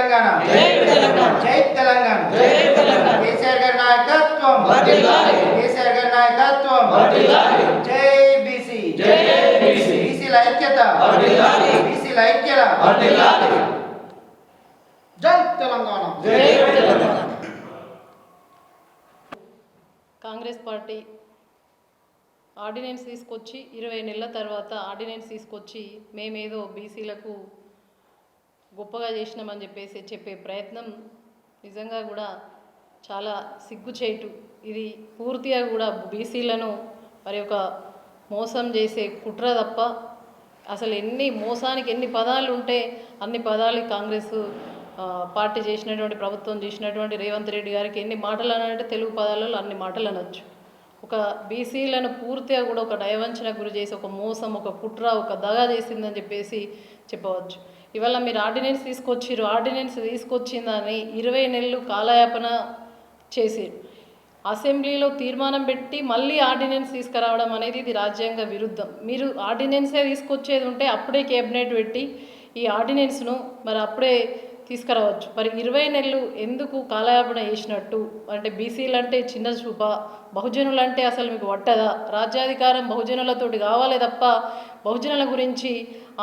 తెలంగాణ జై తెలంగాణ కేసీఆర్ గారి నాయకత్వం కేసీఆర్ గారి నాయకత్వం జై బీసీ బీసీల ఐక్యత బీసీల ఐక్యత జై తెలంగాణ కాంగ్రెస్ పార్టీ ఆర్డినెన్స్ తీసుకొచ్చి 20 నెలల తర్వాత ఆర్డినెన్స్ తీసుకొచ్చి మేమేదో బీసీలకు గొప్పగా చేసినామని చెప్పే ప్రయత్నం నిజంగా కూడా చాలా సిగ్గుచేటు. ఇది పూర్తిగా కూడా బీసీలను మరి ఒక మోసం చేసే కుట్ర తప్ప అసలు మోసానికి ఎన్ని పదాలు ఉంటే అన్ని పదాలు కాంగ్రెస్ పార్టీ చేసినటువంటి ప్రభుత్వం చేసినటువంటి రేవంత్ రెడ్డి గారికి ఎన్ని మాటలు అనంటే తెలుగు పదాలలో అన్ని మాటలు అనొచ్చు. ఒక బీసీలను పూర్తిగా కూడా ఒక నయవంచన గురి చేసి ఒక మోసం ఒక కుట్ర ఒక దగా చేసిందని చెప్పవచ్చు. ఇవాళ మీరు ఆర్డినెన్స్ తీసుకొచ్చిర్రు, ఆర్డినెన్స్ తీసుకొచ్చిందని 20 నెలలు కాలయాపన చేసిరు. అసెంబ్లీలో తీర్మానం పెట్టి మళ్ళీ ఆర్డినెన్స్ తీసుకురావడం అనేది ఇది రాజ్యాంగ విరుద్ధం. మీరు ఆర్డినెన్సే తీసుకొచ్చేది ఉంటే అప్పుడే కేబినెట్ పెట్టి ఈ ఆర్డినెన్స్ను మరి అప్పుడే తీసుకురావచ్చు. మరి 20 నెలలు ఎందుకు కాలయాపన చేసినట్టు? అంటే బీసీలు అంటే చిన్న చూప, బహుజనులు అంటే అసలు మీకు పట్టదా? రాజ్యాధికారం బహుజనులతోటి కావాలి తప్ప బహుజనుల గురించి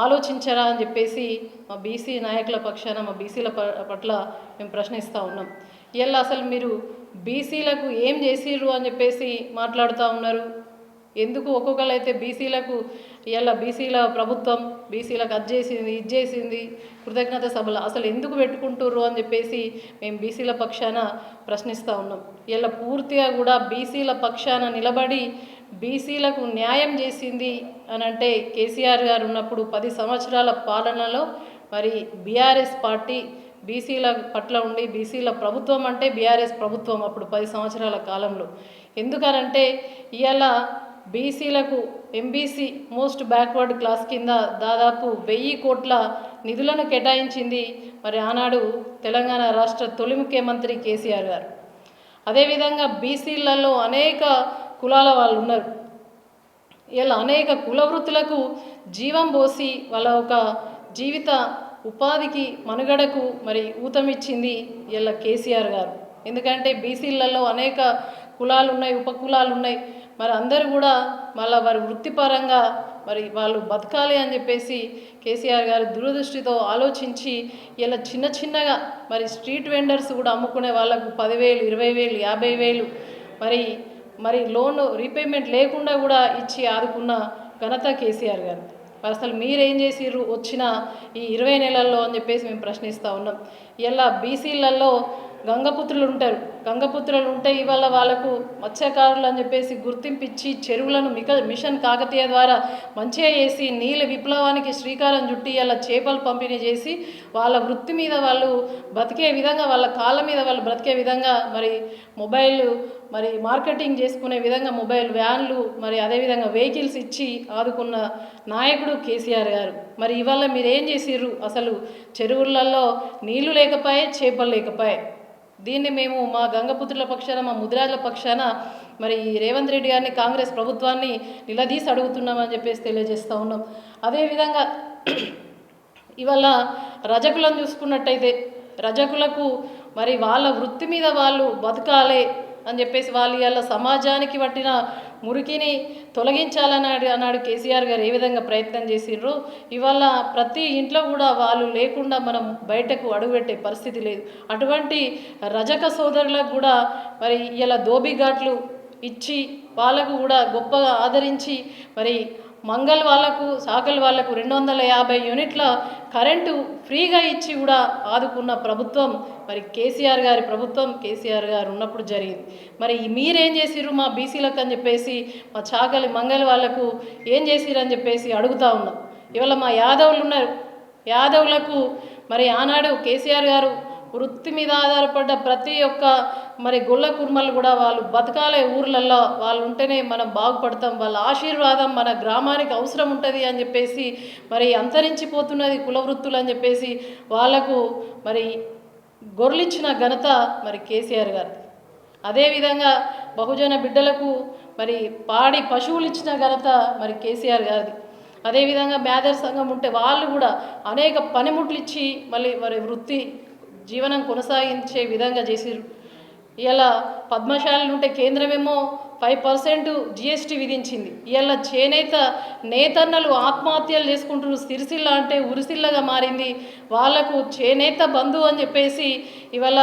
ఆలోచించరా అని చెప్పేసి మా బీసీ నాయకుల పక్షాన మా బీసీల పట్ల మేము ప్రశ్నిస్తూ ఉన్నాం. ఇలా అసలు మీరు బీసీలకు ఏం చేసిర్రు అని చెప్పేసి మాట్లాడుతూ ఉన్నారు. ఎందుకు ఒక్కొక్కరు అయితే బీసీలకు ఇలా బీసీల ప్రభుత్వం బీసీలకు అది చేసింది ఇది చేసింది కృతజ్ఞత సభలు అసలు ఎందుకు పెట్టుకుంటుర్రు అని చెప్పేసి మేము బీసీల పక్షాన ప్రశ్నిస్తూ ఉన్నాం. ఇలా పూర్తిగా కూడా బీసీల పక్షాన నిలబడి బీసీలకు న్యాయం చేసింది అని అంటే కేసీఆర్ గారు ఉన్నప్పుడు 10 సంవత్సరాల పాలనలో మరి బీఆర్ఎస్ పార్టీ బీసీల పట్ల ఉండి బీసీల ప్రభుత్వం అంటే బీఆర్ఎస్ ప్రభుత్వం అప్పుడు 10 సంవత్సరాల కాలంలో. ఎందుకనంటే ఇవాళ బీసీలకు ఎంబీసీ మోస్ట్ బ్యాక్వర్డ్ క్లాస్ కింద దాదాపు 1000 కోట్ల నిధులను కేటాయించింది మరి ఆనాడు తెలంగాణ రాష్ట్ర తొలి ముఖ్యమంత్రి కేసీఆర్ గారు. అదేవిధంగా బీసీలలో అనేక కులాల వాళ్ళు ఉన్నారు. ఇలా అనేక కుల వృత్తులకు జీవం పోసి వాళ్ళ ఒక జీవిత ఉపాధికి మనుగడకు మరి ఊతమిచ్చింది ఇలా కేసీఆర్ గారు. ఎందుకంటే బీసీలలో అనేక కులాలు ఉన్నాయి, ఉపకులాలు ఉన్నాయి. మరి అందరూ కూడా మళ్ళీ వారి వృత్తిపరంగా మరి వాళ్ళు బతకాలి అని చెప్పేసి కేసీఆర్ గారు దూరదృష్టితో ఆలోచించి ఇలా చిన్నగా మరి స్ట్రీట్ వెండర్స్ కూడా అమ్ముకునే వాళ్ళకు 10,000, 20,000, 50,000 మరి లోన్ రీపేమెంట్ లేకుండా కూడా ఇచ్చి ఆదుకున్న ఘనత కేసీఆర్ గారు. అసలు మీరేం చేసిర్రు వచ్చిన ఈ 20 నెలల్లో అని చెప్పేసి మేము ప్రశ్నిస్తూ ఉన్నాం. ఇలా బీసీలలో గంగపుత్రులు ఉంటారు. గంగపుత్రులు ఉంటే ఇవాళ వాళ్ళకు మత్స్యకారులు అని చెప్పేసి గుర్తింపిచ్చి చెరువులను మిషన్ కాకతీయ ద్వారా మంచిగా చేసి నీళ్ళ విప్లవానికి శ్రీకారం చుట్టి ఇలా చేపలు పంపిణీ చేసి వాళ్ళ వృత్తి మీద వాళ్ళు బతికే విధంగా వాళ్ళ కాళ్ళ మీద వాళ్ళు బ్రతికే విధంగా మరి మొబైల్ మరి మార్కెటింగ్ చేసుకునే విధంగా మొబైల్ వ్యాన్లు మరి అదేవిధంగా వెహికల్స్ ఇచ్చి ఆదుకున్న నాయకుడు కేసీఆర్ గారు. మరి ఇవాళ మీరేం చేసిర్రు? అసలు చెరువులలో నీళ్లు లేకపోయే చేపలు లేకపోయే. దీన్ని మేము మా గంగపుత్రుల పక్షాన మా ముదిరాజుల పక్షాన మరి రేవంత్ రెడ్డి గారిని కాంగ్రెస్ ప్రభుత్వాన్ని నిలదీసి అడుగుతున్నామని చెప్పేసి తెలియజేస్తూ ఉన్నాం. అదేవిధంగా ఇవాళ రజకులను చూసుకున్నట్టయితే రజకులకు మరి వాళ్ళ వృత్తి మీద వాళ్ళు బతకాలి అని చెప్పేసి వాళ్ళు ఇవాళ సమాజానికి పట్టిన మురికిని తొలగించాలన్నాడు కేసీఆర్ గారు ఏ విధంగా ప్రయత్నం చేసిర్రో ఇవాళ ప్రతి ఇంట్లో కూడా వాళ్ళు లేకుండా మనం బయటకు అడుగుపెట్టే పరిస్థితి లేదు. అటువంటి రజక సోదరులకు కూడా మరి ఇలా దోబిఘాట్లు ఇచ్చి వాళ్ళకు కూడా గొప్పగా ఆదరించి మరి మంగళ వాళ్ళకు సాకల్ వాళ్ళకు 250 యూనిట్ల కరెంటు ఫ్రీగా ఇచ్చి కూడా ఆదుకున్న ప్రభుత్వం మరి కేసీఆర్ గారి ప్రభుత్వం కేసీఆర్ గారు ఉన్నప్పుడు జరిగింది. మరి మీరేం చేసిర్రు మా బీసీలకు అని చెప్పేసి మా చాకలి మంగళ వాళ్ళకు ఏం చేసిర్రు అని చెప్పేసి అడుగుతూ ఉన్నాం. ఇవాళ మా యాదవులు ఉన్నారు. యాదవులకు మరి ఆనాడు కేసీఆర్ గారు వృత్తి మీద ఆధారపడ్డ ప్రతి ఒక్క మరి గొల్ల కుర్మలు కూడా వాళ్ళు బతకాలే ఊర్లలో వాళ్ళు ఉంటేనే మనం బాగుపడతాం, వాళ్ళ ఆశీర్వాదం మన గ్రామానికి అవసరం ఉంటుంది అని చెప్పేసి మరి అంతరించిపోతున్నది కుల వృత్తులు అని చెప్పేసి వాళ్ళకు మరి గొర్రెలిచ్చిన ఘనత మరి కేసీఆర్ గారు. అదేవిధంగా బహుజన బిడ్డలకు మరి పాడి పశువులు ఇచ్చిన ఘనత మరి కేసీఆర్ గారిది. అదేవిధంగా మేధర్ సంఘం ఉంటే వాళ్ళు కూడా అనేక పనిముట్లు ఇచ్చి మళ్ళీ మరి వృత్తి జీవనం కొనసాగించే విధంగా చేసిరు. ఇలా పద్మశాలలు ఉంటే కేంద్రమేమో 5% జిఎస్టీ విధించింది. ఇలా చేనేత నేతన్నలు ఆత్మహత్యలు చేసుకుంటున్నారు. సిరిసిల్ల అంటే ఉరిసిల్లగా మారింది. వాళ్లకు చేనేత బంధు అని చెప్పేసి ఇవాళ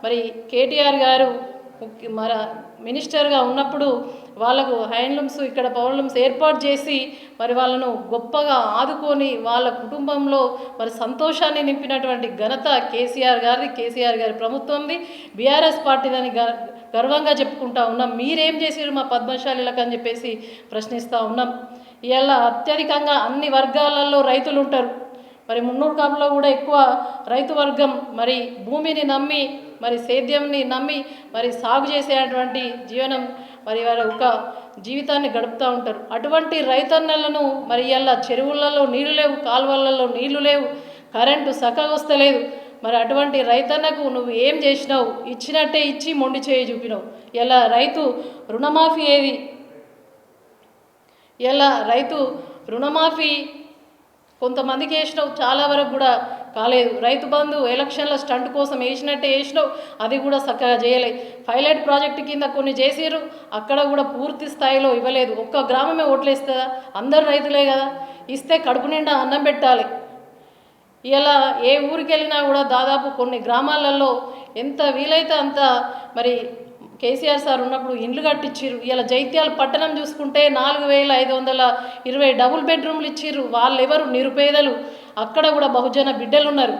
మరి కేటీఆర్ గారు మన మినిస్టర్గా ఉన్నప్పుడు వాళ్ళకు హ్యాండ్లూమ్స్ ఇక్కడ పవర్లూమ్స్ ఏర్పాటు చేసి మరి వాళ్ళను గొప్పగా ఆదుకొని వాళ్ళ కుటుంబంలో మరి సంతోషాన్ని నింపినటువంటి ఘనత కేసీఆర్ గారి ప్రభుత్వంది, బీఆర్ఎస్ పార్టీదని గర్వంగా చెప్పుకుంటా ఉన్నాం. మీరేం చేసిరు మా పద్మశాలిలకు అని చెప్పేసి ప్రశ్నిస్తూ ఉన్నాం. ఇలా అత్యధికంగా అన్ని వర్గాలలో రైతులు ఉంటారు. మరి మున్నూరు కాపులో కూడా ఎక్కువ రైతు వర్గం మరి భూమిని నమ్మి మరి సేద్యంని నమ్మి మరి సాగు చేసేటువంటి జీవనం మరి వారి ఒక జీవితాన్ని గడుపుతూ ఉంటారు. అటువంటి రైతన్నలను మరి ఇలా చెరువులలో నీళ్లు లేవు, కాలువలలో నీళ్లు లేవు, కరెంటు చక్కగా వస్తలేదు. మరి అటువంటి రైతన్నకు నువ్వు ఏం చేసినావు? ఇచ్చినట్టే ఇచ్చి మొండి చేయి చూపినావు. ఇలా రైతు రుణమాఫీ ఏది? ఇలా రైతు రుణమాఫీ కొంతమందికి వేసినావు, చాలా వరకు కూడా కాలేదు. రైతు బంధు ఎలక్షన్ల స్టంట్ కోసం వేసినట్టే వేసినావు, అది కూడా చక్కగా చేయలేదు. పైలట్ ప్రాజెక్టు కింద కొన్ని చేసిరు, అక్కడ కూడా పూర్తి స్థాయిలో ఇవ్వలేదు. ఒక్క గ్రామమే ఓట్లేస్తుందా? అందరు రైతులే కదా. ఇస్తే కడుపు నిండా అన్నం పెట్టాలి. ఇలా ఏ ఊరికి వెళ్ళినా కూడా దాదాపు కొన్ని గ్రామాలలో ఎంత వీలైతే అంత మరి కేసీఆర్ సార్ ఉన్నప్పుడు ఇండ్లు కట్టించిర్రు. ఇలా జైత్యాల పట్టణం చూసుకుంటే 4520 డబుల్ బెడ్రూమ్లు ఇచ్చిర్రు. వాళ్ళెవరు? నిరుపేదలు. అక్కడ కూడా బహుజన బిడ్డలు ఉన్నారు.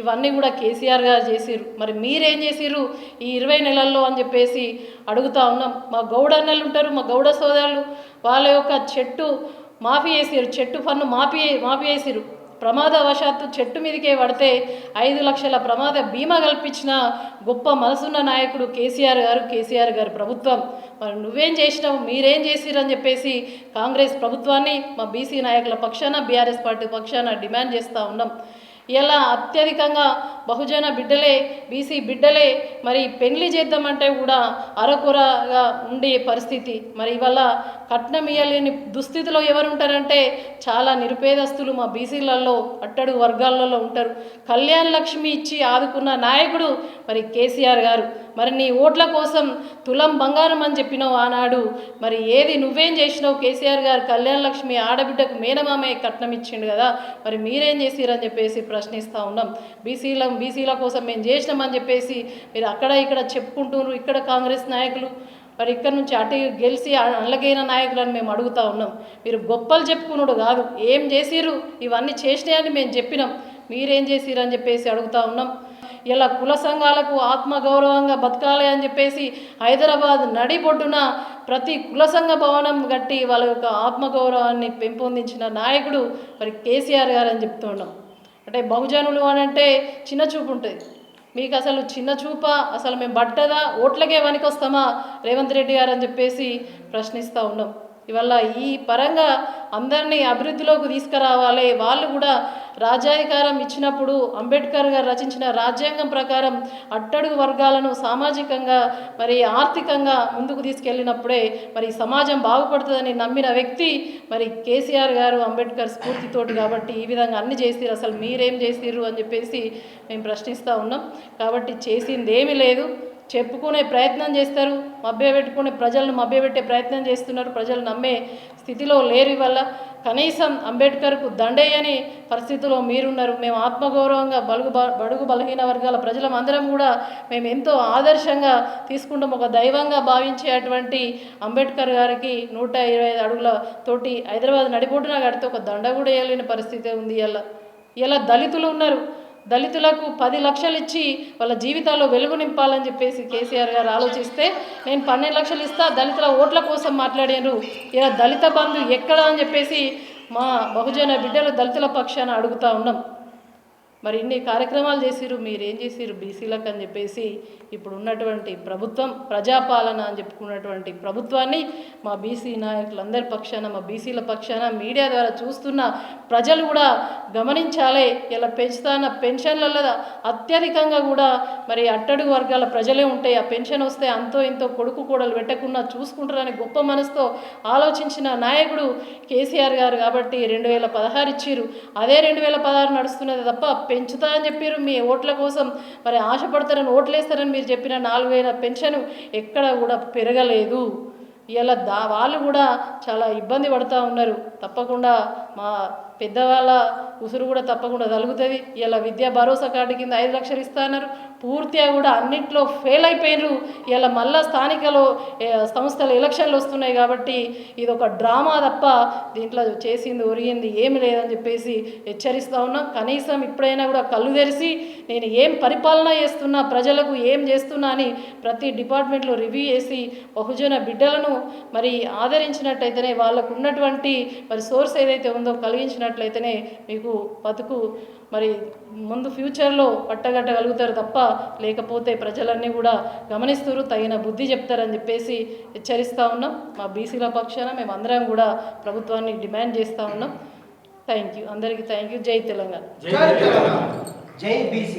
ఇవన్నీ కూడా కేసీఆర్ గారు చేసిర్రు. మరి మీరేం చేసిర్రు ఈ 20 నెలల్లో అని చెప్పేసి అడుగుతా ఉన్నాం. మా గౌడ అన్నలు ఉంటారు, మా గౌడ సోదరులు, వాళ్ళ యొక్క చెట్టు మాఫీ చేసిర్రు, చెట్టు పన్ను మాఫీ చేసిర్రు. ప్రమాదవశాత్తు చెట్టు మీదకే పడితే 5 లక్షల ప్రమాద బీమా కల్పించిన గొప్ప మనసున్న నాయకుడు కేసీఆర్ గారి ప్రభుత్వం. మరి నువ్వేం చేసినావు? మీరేం చేసిరని చెప్పేసి కాంగ్రెస్ ప్రభుత్వాన్ని మా బీసీ నాయకుల పక్షాన, బీఆర్ఎస్ పార్టీ పక్షాన డిమాండ్ చేస్తూ ఉన్నాం. ఇలా అత్యధికంగా బహుజన బిడ్డలే, బీసీ బిడ్డలే మరి పెళ్లి చేద్దామంటే కూడా అరకొరగా ఉండే పరిస్థితి. మరి ఇవాళ కట్నం ఇయ్యలేని దుస్థితిలో ఎవరు ఉంటారంటే చాలా నిరుపేదస్తులు మా బీసీలలో అట్టడుగు వర్గాలలో ఉంటారు. కళ్యాణ లక్ష్మి ఇచ్చి ఆదుకున్న నాయకుడు మరి కేసీఆర్ గారు. మరి నీ ఓట్ల కోసం తులం బంగారం అని చెప్పినావు ఆనాడు. మరి ఏది నువ్వేం చేసినావు? కేసీఆర్ గారు కళ్యాణ లక్ష్మి ఆడబిడ్డకు మేనమామే కట్నం ఇచ్చిండు కదా, మరి మీరేం చేసిరని చెప్పేసి ప్రశ్నిస్తూ ఉన్నాం. బీసీల కోసం మేము చేసినామని చెప్పేసి మీరు అక్కడ ఇక్కడ చెప్పుకుంటున్నారు. ఇక్కడ కాంగ్రెస్ నాయకులు మరి ఇక్కడ నుంచి అటు గెలిచి అల్లగైన నాయకులను మేము అడుగుతూ ఉన్నాం. మీరు గొప్పలు చెప్పుకున్నాడు కాదు, ఏం చేసిరు? ఇవన్నీ చేసినాయని మేము చెప్పినాం, మీరేం చేసిరు అని చెప్పేసి అడుగుతూ ఉన్నాం. ఇలా కుల సంఘాలకు ఆత్మగౌరవంగా బతకాలి అని చెప్పేసి హైదరాబాద్ నడిబొడ్డున ప్రతి కుల సంఘ భవనం కట్టి వాళ్ళ యొక్క ఆత్మగౌరవాన్ని పెంపొందించిన నాయకుడు మరి కేసీఆర్ గారు అని చెప్తున్నాం. అంటే బహుజనులు అని అంటే చిన్న చూపు ఉంటుంది. మీకు అసలు చిన్న చూప? అసలు మేము బట్టదా ఓట్లకే వనికొస్తామా రేవంత్ రెడ్డి గారు అని చెప్పేసి ప్రశ్నిస్తూ ఉన్నాం. ఇవల్ల ఈ పరంగా అందరినీ అభివృద్ధిలోకి తీసుకురావాలి. వాళ్ళు కూడా రాజ్యాధికారం ఇచ్చినప్పుడు అంబేద్కర్ గారు రచించిన రాజ్యాంగం ప్రకారం అట్టడుగు వర్గాలను సామాజికంగా మరి ఆర్థికంగా ముందుకు తీసుకెళ్ళినప్పుడే మరి సమాజం బాగుపడుతుందని నమ్మిన వ్యక్తి మరి కేసీఆర్ గారు, అంబేద్కర్ స్ఫూర్తితోటి. కాబట్టి ఈ విధంగా అన్ని చేసిరు. అసలు మీరేం చేసిర్రు అని చెప్పేసి మేము ప్రశ్నిస్తూ ఉన్నాం. కాబట్టి చేసింది ఏమీ లేదు. చెప్పుకునే ప్రయత్నం చేస్తారు, మభ్యపెట్టుకునే ప్రజలను మభ్యపెట్టే ప్రయత్నం చేస్తున్నారు. ప్రజలు నమ్మే స్థితిలో లేరు. వల్ల కనీసం అంబేద్కర్కు దండేయని పరిస్థితిలో మీరున్నారు. మేము ఆత్మగౌరవంగా బడుగు బలహీన వర్గాల ప్రజలం అందరం కూడా మేము ఎంతో ఆదర్శంగా తీసుకుంటాం. ఒక దైవంగా భావించేటువంటి అంబేద్కర్ గారికి 125 అడుగుల తోటి హైదరాబాద్ నడిబొడ్డున కడితే ఒక దండ కూడా వేయలేని పరిస్థితి ఉంది. ఇలా దళితులు ఉన్నారు. దళితులకు 10 లక్షలు ఇచ్చి వాళ్ళ జీవితాల్లో వెలుగు నింపాలని చెప్పేసి కేసీఆర్ గారు ఆలోచిస్తే నేను 12 లక్షలు ఇస్తా దళితుల ఓట్ల కోసం మాట్లాడారు. ఇలా దళిత బంధు ఎక్కడ అని చెప్పేసి మా బహుజన బిడ్డలు దళితుల పక్షాన అడుగుతూ ఉన్నాం. మరి ఇన్ని కార్యక్రమాలు చేసిరు, మీరేం చేసిరు బీసీలకు అని చెప్పేసి ఇప్పుడు ఉన్నటువంటి ప్రభుత్వం ప్రజాపాలన అని చెప్పుకున్నటువంటి ప్రభుత్వాన్ని మా బీసీ నాయకులందరి పక్షాన, మా బీసీల పక్షాన మీడియా ద్వారా చూస్తున్న ప్రజలు కూడా గమనించాలి. ఇలా పెంచుతున్న పెన్షన్లలో అత్యధికంగా కూడా మరి అట్టడుగు వర్గాల ప్రజలే ఉంటాయి. ఆ పెన్షన్ వస్తే అంతో ఇంతో కొడుకు కోడలు పెట్టకుండా చూసుకుంటారని గొప్ప మనసుతో ఆలోచించిన నాయకుడు కేసీఆర్ గారు. కాబట్టి 2016 ఇచ్చిరు, అదే 2016 నడుస్తున్నది తప్ప పెంచుతా అని చెప్పారు మీ ఓట్ల కోసం, మరి ఆశపడతారని ఓట్లేస్తారని మీరు చెప్పిన 4000 పెన్షన్ ఎక్కడ కూడా పెరగలేదు. ఇలా వాళ్ళు కూడా చాలా ఇబ్బంది పడుతూ ఉన్నారు. తప్పకుండా మా పెద్దవాళ్ళ ఉసురు కూడా తప్పకుండా తలుగుతుంది. ఇలా విద్యా భరోసా కార్డు కింద 5 లక్షలు ఇస్తా అన్నారు, పూర్తిగా కూడా అన్నింటిలో ఫెయిల్ అయిపోయినారు. ఇలా మళ్ళా స్థానికలో సంస్థల ఎలక్షన్లు వస్తున్నాయి కాబట్టి ఇది ఒక డ్రామా తప్ప దీంట్లో చేసింది ఒరిగింది ఏమి లేదని చెప్పేసి హెచ్చరిస్తూ ఉన్నాం. కనీసం ఇప్పుడైనా కూడా కళ్ళు తెరిచి నేను ఏం పరిపాలన చేస్తున్నా, ప్రజలకు ఏం చేస్తున్నా అని ప్రతి డిపార్ట్మెంట్లో రివ్యూ చేసి బహుజన బిడ్డలను మరి ఆదరించినట్టయితేనే వాళ్ళకు ఉన్నటువంటి మరి సోర్స్ ఏదైతే ఉందో కలిగించినట్లయితేనే మీకు బతుకు మరి ముందు ఫ్యూచర్లో పట్టగట్టగలుగుతారు తప్ప లేకపోతే ప్రజలన్నీ కూడా గమనిస్తారు, తగిన బుద్ధి చెప్తారని చెప్పేసి హెచ్చరిస్తూ ఉన్నాం. మా బీసీల పక్షాన మేము అందరం కూడా ప్రభుత్వాన్ని డిమాండ్ చేస్తూ ఉన్నాం. థ్యాంక్ యూ, అందరికీ థ్యాంక్ యూ. జై తెలంగాణ. జై బీసీ.